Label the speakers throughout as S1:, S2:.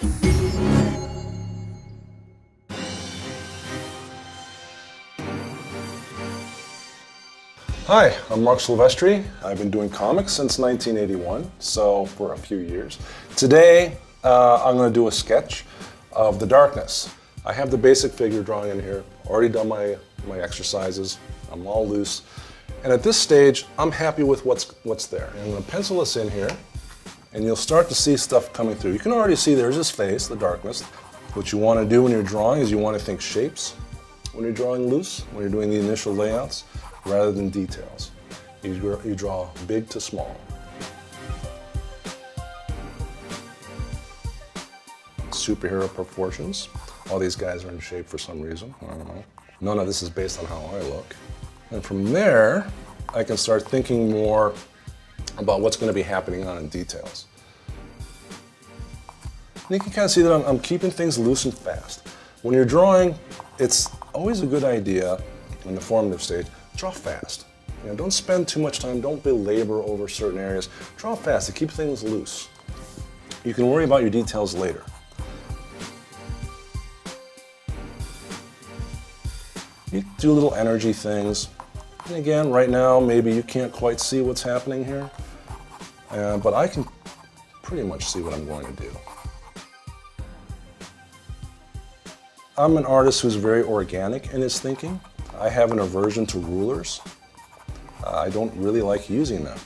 S1: Hi, I'm Marc Silvestri. I've been doing comics since 1981, so for a few years. Today, I'm going to do a sketch of the darkness. I have the basic figure drawing in here, already done my exercises, I'm all loose. And at this stage, I'm happy with what's there. And I'm going to pencil this in here, and you'll start to see stuff coming through. You can already see there's his face, the darkness. What you want to do when you're drawing is you want to think shapes when you're drawing loose, when you're doing the initial layouts, rather than details. You draw big to small. Superhero proportions. All these guys are in shape for some reason, I don't know. None of this is based on how I look. And from there, I can start thinking more about what's going to be happening on in details. And you can kind of see that I'm keeping things loose and fast. When you're drawing, it's always a good idea in the formative stage, draw fast. You know, don't spend too much time, don't belabor over certain areas. Draw fast to keep things loose. You can worry about your details later. You do little energy things. And again, right now, maybe you can't quite see what's happening here, but I can pretty much see what I'm going to do. I'm an artist who's very organic in his thinking. I have an aversion to rulers. I don't really like using them.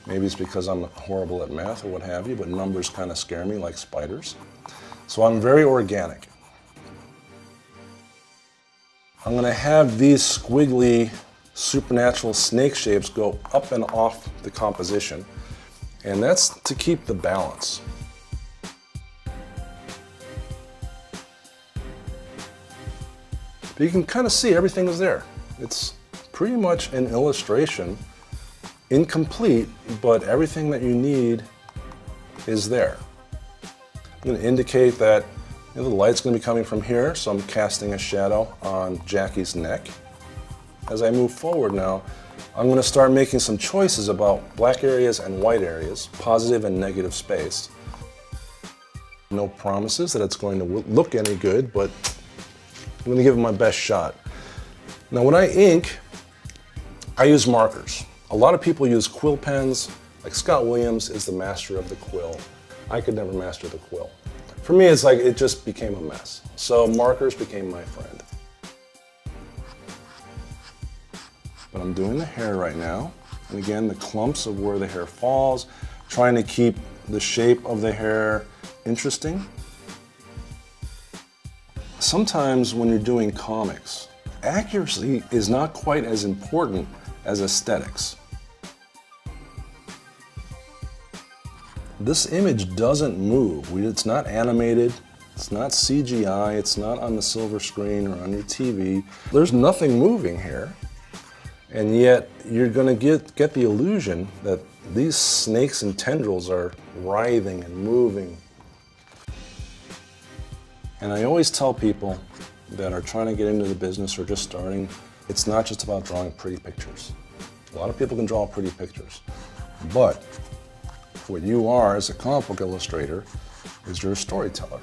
S1: Maybe it's because I'm horrible at math or what have you, but numbers kind of scare me like spiders. So I'm very organic. I'm going to have these squiggly supernatural snake shapes go up and off the composition, and that's to keep the balance. But you can kind of see everything is there. It's pretty much an illustration, incomplete, but everything that you need is there. I'm going to indicate that the light's going to be coming from here, so I'm casting a shadow on Jackie's neck. As I move forward now, I'm going to start making some choices about black areas and white areas, positive and negative space. No promises that it's going to look any good, but I'm going to give it my best shot. Now when I ink, I use markers. A lot of people use quill pens, like Scott Williams is the master of the quill. I could never master the quill. For me, it's like it just became a mess. So markers became my friend. But I'm doing the hair right now. And again, the clumps of where the hair falls, trying to keep the shape of the hair interesting. Sometimes when you're doing comics, accuracy is not quite as important as aesthetics. This image doesn't move. It's not animated, it's not CGI, it's not on the silver screen or on your TV. There's nothing moving here, and yet you're going to get the illusion that these snakes and tendrils are writhing and moving. And I always tell people that are trying to get into the business or just starting, it's not just about drawing pretty pictures. A lot of people can draw pretty pictures, but what you are as a comic book illustrator is you're a storyteller.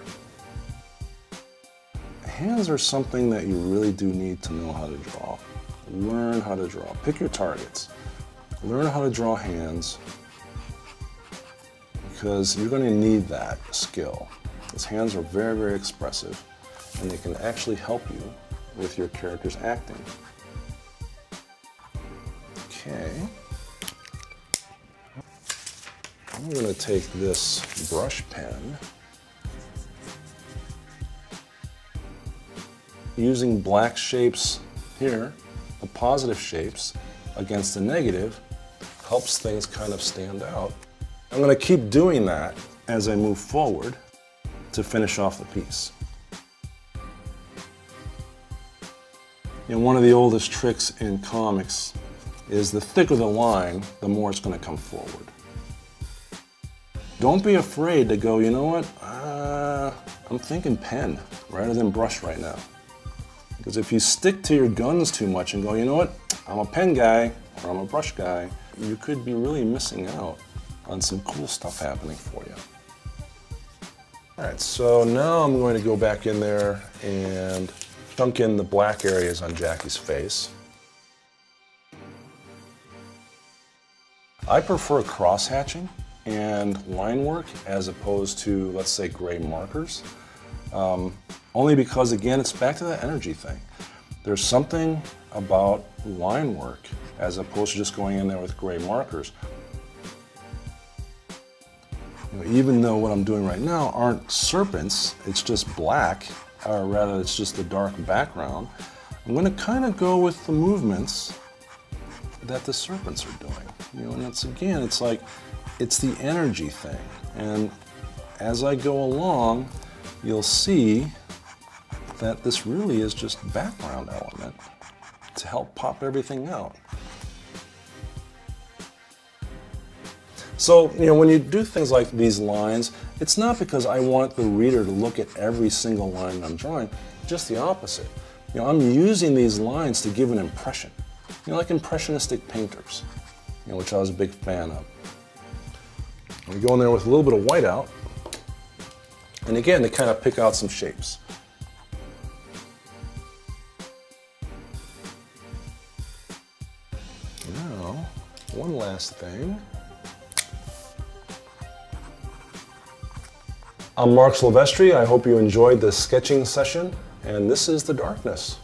S1: Hands are something that you really do need to know how to draw. Learn how to draw. Pick your targets. Learn how to draw hands, because you're going to need that skill. His hands are very, very expressive, and they can actually help you with your character's acting. Okay. I'm going to take this brush pen, using black shapes here, the positive shapes against the negative, helps things kind of stand out. I'm going to keep doing that as I move forward to finish off the piece. You know, one of the oldest tricks in comics is the thicker the line, the more it's going to come forward. Don't be afraid to go, you know what, I'm thinking pen rather than brush right now. Because if you stick to your guns too much and go, you know what, I'm a pen guy or I'm a brush guy, you could be really missing out on some cool stuff happening for you. All right, so now I'm going to go back in there and chunk in the black areas on Jackie's face. I prefer cross-hatching and line work as opposed to, let's say, gray markers. Only because, again, it's back to that energy thing. There's something about line work as opposed to just going in there with gray markers. You know, even though what I'm doing right now aren't serpents, it's just black, or rather it's just a dark background, I'm going to kind of go with the movements that the serpents are doing. You know, and it's, again, it's like, it's the energy thing. And as I go along, you'll see that this really is just background element to help pop everything out. So, you know, when you do things like these lines, it's not because I want the reader to look at every single line I'm drawing, just the opposite. You know, I'm using these lines to give an impression. You know, like impressionistic painters, you know, which I was a big fan of. We go in there with a little bit of whiteout, and again, to kind of pick out some shapes. Now, one last thing. I'm Marc Silvestri. I hope you enjoyed this sketching session, and this is The Darkness.